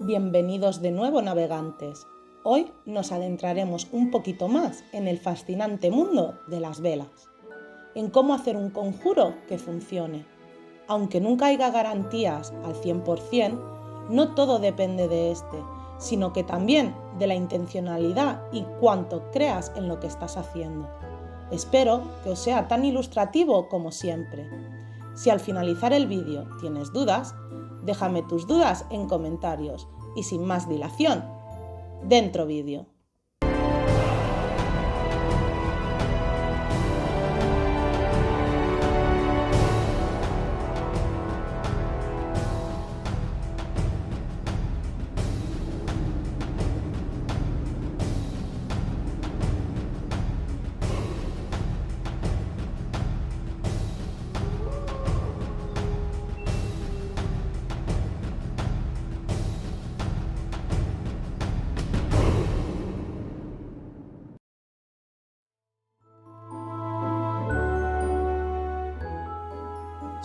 Bienvenidos de nuevo, navegantes. Hoy nos adentraremos un poquito más en el fascinante mundo de las velas, en cómo hacer un conjuro que funcione. Aunque nunca haya garantías al 100%, no todo depende de este, sino que también de la intencionalidad y cuánto creas en lo que estás haciendo. Espero que os sea tan ilustrativo como siempre. Si al finalizar el vídeo tienes dudas, déjame tus dudas en comentarios y sin más dilación, dentro vídeo.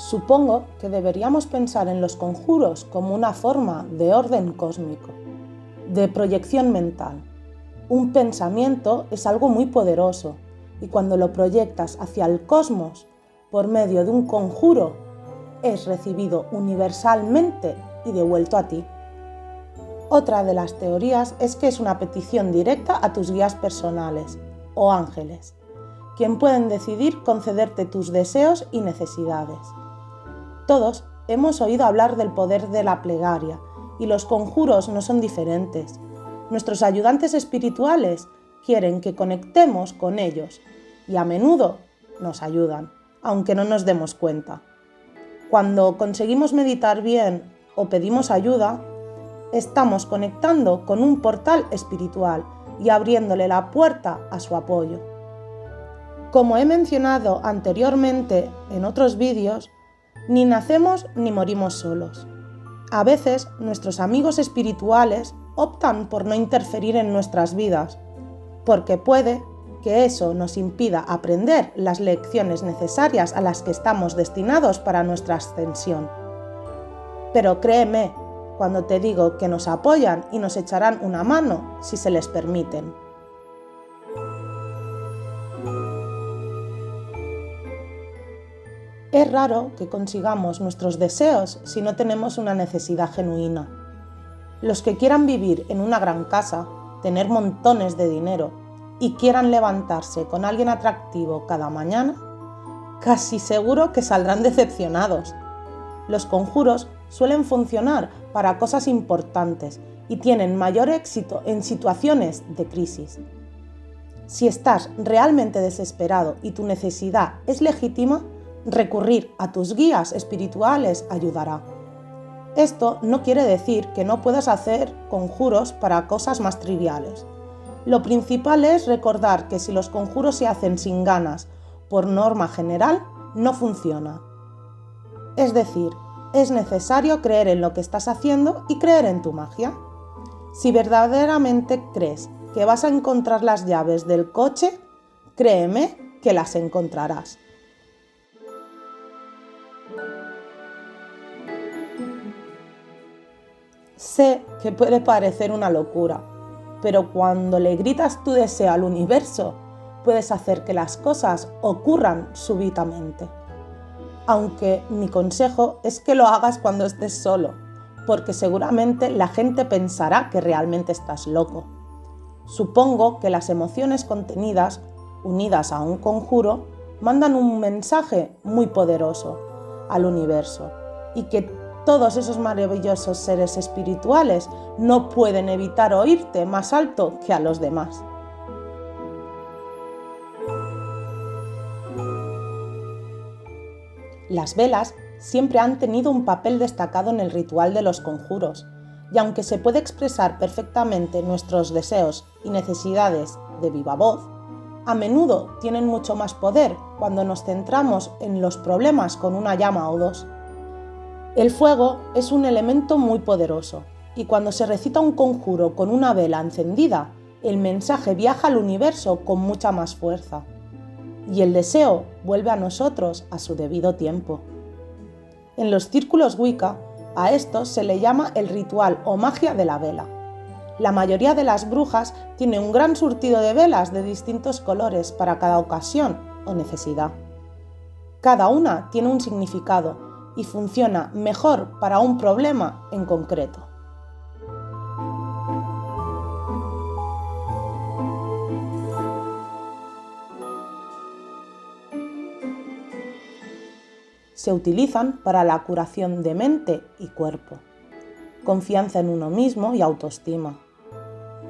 Supongo que deberíamos pensar en los conjuros como una forma de orden cósmico, de proyección mental. Un pensamiento es algo muy poderoso y cuando lo proyectas hacia el cosmos por medio de un conjuro, es recibido universalmente y devuelto a ti. Otra de las teorías es que es una petición directa a tus guías personales o ángeles, quien pueden decidir concederte tus deseos y necesidades. Todos hemos oído hablar del poder de la plegaria y los conjuros no son diferentes. Nuestros ayudantes espirituales quieren que conectemos con ellos y a menudo nos ayudan, aunque no nos demos cuenta. Cuando conseguimos meditar bien o pedimos ayuda, estamos conectando con un portal espiritual y abriéndole la puerta a su apoyo. Como he mencionado anteriormente en otros vídeos, ni nacemos ni morimos solos. A veces nuestros amigos espirituales optan por no interferir en nuestras vidas, porque puede que eso nos impida aprender las lecciones necesarias a las que estamos destinados para nuestra ascensión. Pero créeme cuando te digo que nos apoyan y nos echarán una mano si se les permiten. Es raro que consigamos nuestros deseos si no tenemos una necesidad genuina. Los que quieran vivir en una gran casa, tener montones de dinero y quieran levantarse con alguien atractivo cada mañana, casi seguro que saldrán decepcionados. Los conjuros suelen funcionar para cosas importantes y tienen mayor éxito en situaciones de crisis. Si estás realmente desesperado y tu necesidad es legítima, recurrir a tus guías espirituales ayudará. Esto no quiere decir que no puedas hacer conjuros para cosas más triviales. Lo principal es recordar que si los conjuros se hacen sin ganas, por norma general, no funciona. Es decir, es necesario creer en lo que estás haciendo y creer en tu magia. Si verdaderamente crees que vas a encontrar las llaves del coche, créeme que las encontrarás. Sé que puede parecer una locura, pero cuando le gritas tu deseo al universo, puedes hacer que las cosas ocurran súbitamente. Aunque mi consejo es que lo hagas cuando estés solo, porque seguramente la gente pensará que realmente estás loco. Supongo que las emociones contenidas, unidas a un conjuro, mandan un mensaje muy poderoso al universo y que todos esos maravillosos seres espirituales no pueden evitar oírte más alto que a los demás. Las velas siempre han tenido un papel destacado en el ritual de los conjuros, y aunque se puede expresar perfectamente nuestros deseos y necesidades de viva voz, a menudo tienen mucho más poder cuando nos centramos en los problemas con una llama o dos. El fuego es un elemento muy poderoso y cuando se recita un conjuro con una vela encendida, el mensaje viaja al universo con mucha más fuerza y el deseo vuelve a nosotros a su debido tiempo. En los círculos Wicca A esto se le llama el ritual o magia de la vela. La mayoría de las brujas tiene un gran surtido de velas de distintos colores para cada ocasión o necesidad. Cada una tiene un significado y funciona mejor para un problema en concreto. Se utilizan para la curación de mente y cuerpo, confianza en uno mismo y autoestima,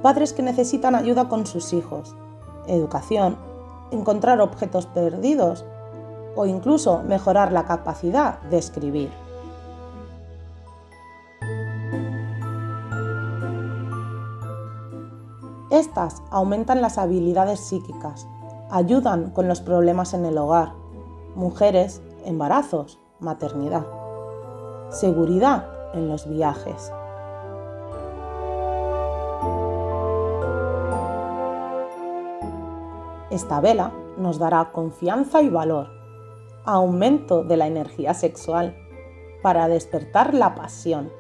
padres que necesitan ayuda con sus hijos, educación, encontrar objetos perdidos o incluso mejorar la capacidad de escribir. Estas aumentan las habilidades psíquicas, ayudan con los problemas en el hogar, mujeres, embarazos, maternidad, seguridad en los viajes. Esta vela nos dará confianza y valor, aumento de la energía sexual, para despertar la pasión,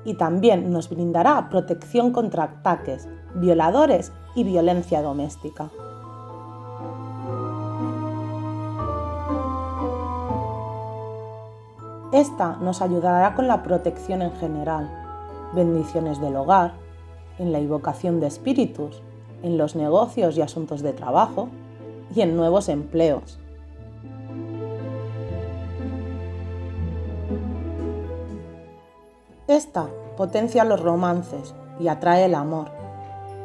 y también nos brindará protección contra ataques, violadores y violencia doméstica. Esta nos ayudará con la protección en general, bendiciones del hogar, en la invocación de espíritus, en los negocios y asuntos de trabajo y en nuevos empleos. Esta potencia los romances y atrae el amor,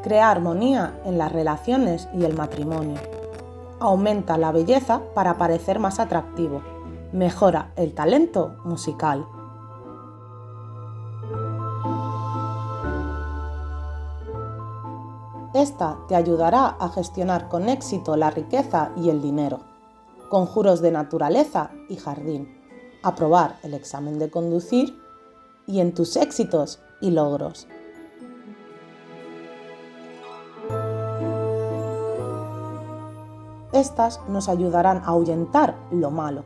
crea armonía en las relaciones y el matrimonio, aumenta la belleza para parecer más atractivo, mejora el talento musical. Esta te ayudará a gestionar con éxito la riqueza y el dinero, conjuros de naturaleza y jardín, aprobar el examen de conducir y en tus éxitos y logros. Estas nos ayudarán a ahuyentar lo malo,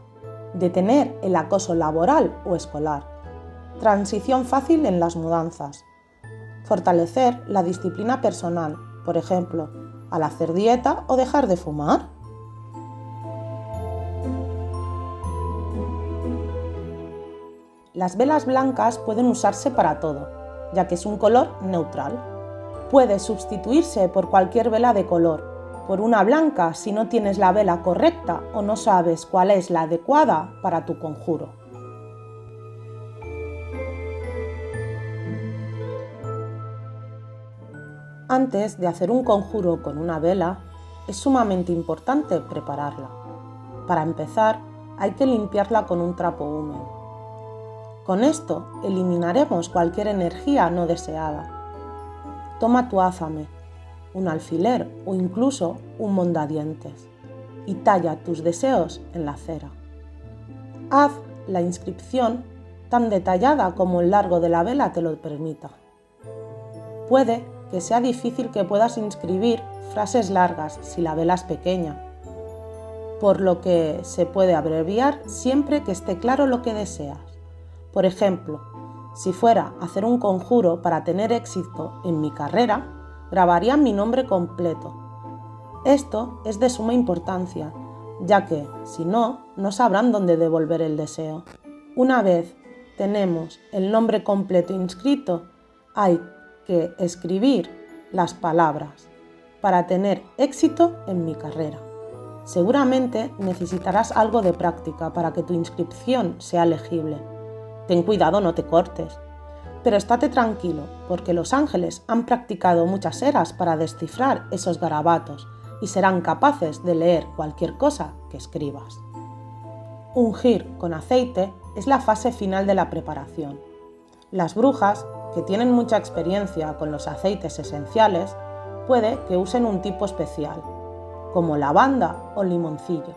detener el acoso laboral o escolar, transición fácil en las mudanzas, fortalecer la disciplina personal, por ejemplo, al hacer dieta o dejar de fumar. Las velas blancas pueden usarse para todo, ya que es un color neutral. Puede sustituirse por cualquier vela de color, por una blanca si no tienes la vela correcta o no sabes cuál es la adecuada para tu conjuro. Antes de hacer un conjuro con una vela, es sumamente importante prepararla. Para empezar, hay que limpiarla con un trapo húmedo. Con esto eliminaremos cualquier energía no deseada. Toma tu ázame, un alfiler o incluso un mondadientes y talla tus deseos en la cera. Haz la inscripción tan detallada como el largo de la vela te lo permita. Puede que sea difícil que puedas inscribir frases largas si la vela es pequeña, por lo que se puede abreviar siempre que esté claro lo que deseas. Por ejemplo, si fuera a hacer un conjuro para tener éxito en mi carrera, grabaría mi nombre completo. Esto es de suma importancia, ya que, si no, no sabrán dónde devolver el deseo. Una vez tenemos el nombre completo inscrito, hay que escribir las palabras para tener éxito en mi carrera. Seguramente necesitarás algo de práctica para que tu inscripción sea legible. Ten cuidado, no te cortes. Pero estate tranquilo, porque los ángeles han practicado muchas eras para descifrar esos garabatos y serán capaces de leer cualquier cosa que escribas. Ungir con aceite es la fase final de la preparación. Las brujas, que tienen mucha experiencia con los aceites esenciales, puede que usen un tipo especial, como lavanda o limoncillo,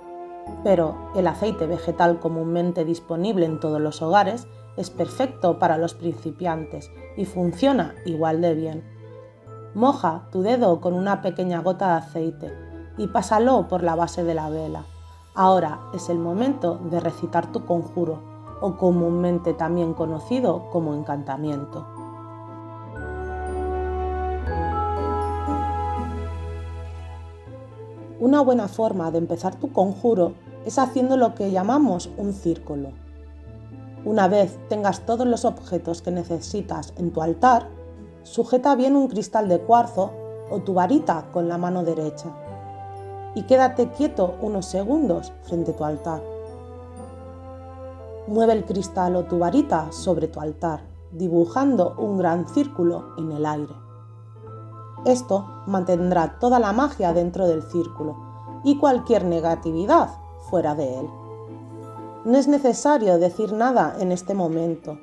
pero el aceite vegetal comúnmente disponible en todos los hogares es perfecto para los principiantes y funciona igual de bien. Moja tu dedo con una pequeña gota de aceite y pásalo por la base de la vela. Ahora es el momento de recitar tu conjuro, o comúnmente también conocido como encantamiento. Una buena forma de empezar tu conjuro es haciendo lo que llamamos un círculo. Una vez tengas todos los objetos que necesitas en tu altar, sujeta bien un cristal de cuarzo o tu varita con la mano derecha y quédate quieto unos segundos frente a tu altar. Mueve el cristal o tu varita sobre tu altar, dibujando un gran círculo en el aire. Esto mantendrá toda la magia dentro del círculo y cualquier negatividad fuera de él. No es necesario decir nada en este momento.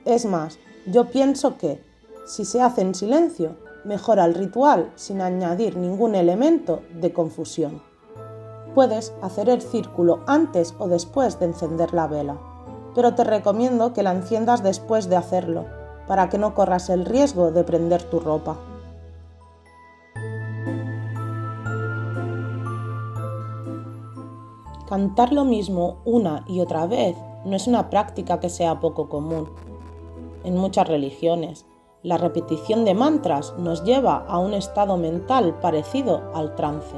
Es más, yo pienso que, si se hace en silencio, mejora el ritual sin añadir ningún elemento de confusión. Puedes hacer el círculo antes o después de encender la vela, pero te recomiendo que la enciendas después de hacerlo, para que no corras el riesgo de prender tu ropa. Cantar lo mismo una y otra vez no es una práctica que sea poco común. En muchas religiones, la repetición de mantras nos lleva a un estado mental parecido al trance,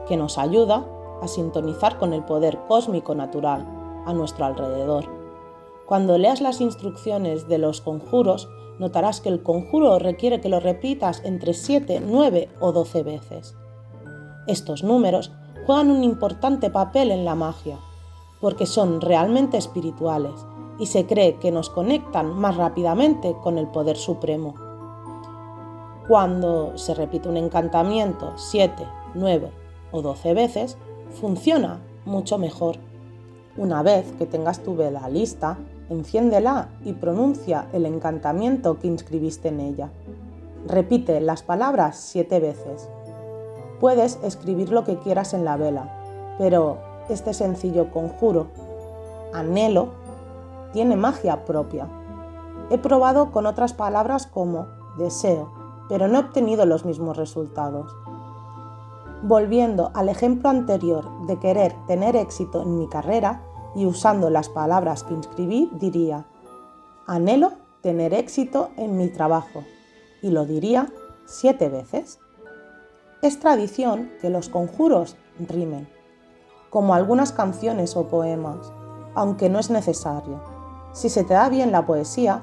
que nos ayuda a sintonizar con el poder cósmico natural a nuestro alrededor. Cuando leas las instrucciones de los conjuros, notarás que el conjuro requiere que lo repitas entre 7, 9 o 12 veces. Estos números juegan un importante papel en la magia, porque son realmente espirituales y se cree que nos conectan más rápidamente con el poder supremo. Cuando se repite un encantamiento 7, 9 o 12 veces, funciona mucho mejor. Una vez que tengas tu vela lista, enciéndela y pronuncia el encantamiento que inscribiste en ella. Repite las palabras 7 veces. Puedes escribir lo que quieras en la vela, pero este sencillo conjuro, anhelo, tiene magia propia. He probado con otras palabras como deseo, pero no he obtenido los mismos resultados. Volviendo al ejemplo anterior de querer tener éxito en mi carrera y usando las palabras que inscribí, diría: anhelo tener éxito en mi trabajo, y lo diría 7 veces. Es tradición que los conjuros rimen, como algunas canciones o poemas, aunque no es necesario. Si se te da bien la poesía,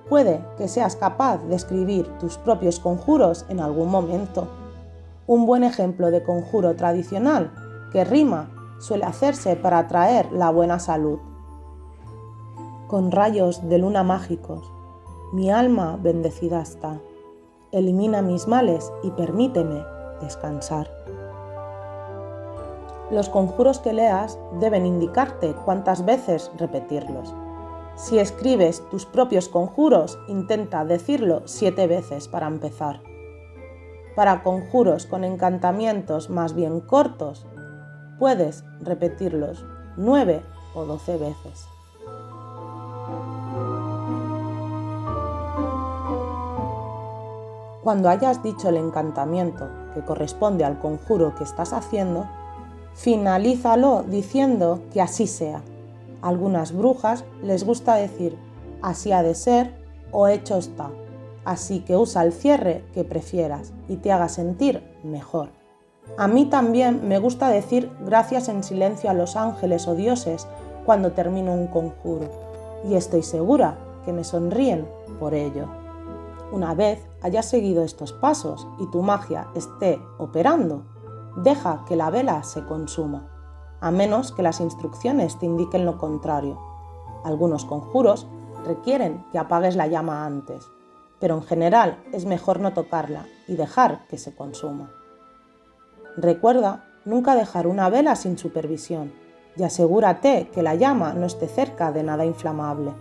puede que seas capaz de escribir tus propios conjuros en algún momento. Un buen ejemplo de conjuro tradicional que rima suele hacerse para atraer la buena salud. Con rayos de luna mágicos, mi alma bendecida está. Elimina mis males y permíteme descansar. Los conjuros que leas deben indicarte cuántas veces repetirlos. Si escribes tus propios conjuros, intenta decirlo 7 veces para empezar. Para conjuros con encantamientos más bien cortos, puedes repetirlos 9 o 12 veces. Cuando hayas dicho el encantamiento que corresponde al conjuro que estás haciendo, finalízalo diciendo que así sea. A algunas brujas les gusta decir así ha de ser o hecho está, así que usa el cierre que prefieras y te haga sentir mejor. A mí también me gusta decir gracias en silencio a los ángeles o dioses cuando termino un conjuro, y estoy segura que me sonríen por ello. Una vez hayas seguido estos pasos y tu magia esté operando, deja que la vela se consuma, a menos que las instrucciones te indiquen lo contrario. Algunos conjuros requieren que apagues la llama antes, pero en general es mejor no tocarla y dejar que se consuma. Recuerda nunca dejar una vela sin supervisión y asegúrate que la llama no esté cerca de nada inflamable.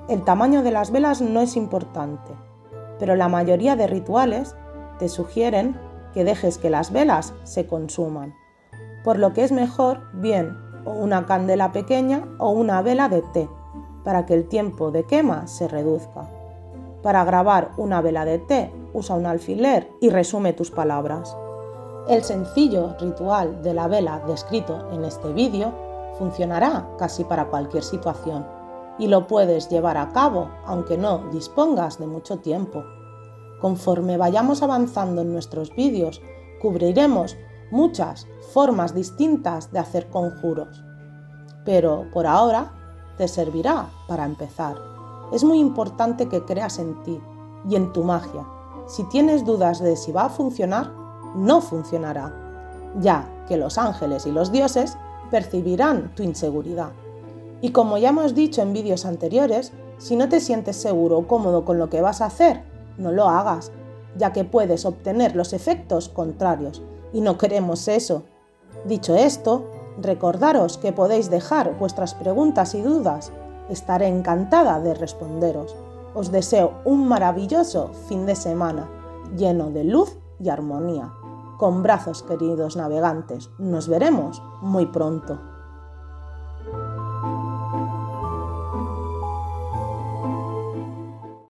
El tamaño de las velas no es importante, pero la mayoría de rituales te sugieren que dejes que las velas se consuman, por lo que es mejor bien o una candela pequeña o una vela de té, para que el tiempo de quema se reduzca. Para grabar una vela de té, usa un alfiler y resume tus palabras. El sencillo ritual de la vela descrito en este vídeo Funcionará casi para cualquier situación y lo puedes llevar a cabo aunque no dispongas de mucho tiempo. Conforme vayamos avanzando en nuestros vídeos, cubriremos muchas formas distintas de hacer conjuros. Pero por ahora te servirá para empezar. Es muy importante que creas en ti y en tu magia. Si tienes dudas de si va a funcionar, no funcionará, ya que los ángeles y los dioses percibirán tu inseguridad. Y como ya hemos dicho en vídeos anteriores, si no te sientes seguro o cómodo con lo que vas a hacer, no lo hagas, ya que puedes obtener los efectos contrarios, y no queremos eso. Dicho esto, recordaros que podéis dejar vuestras preguntas y dudas. Estaré encantada de responderos. Os deseo un maravilloso fin de semana, lleno de luz y armonía. Con brazos, queridos navegantes, nos veremos muy pronto.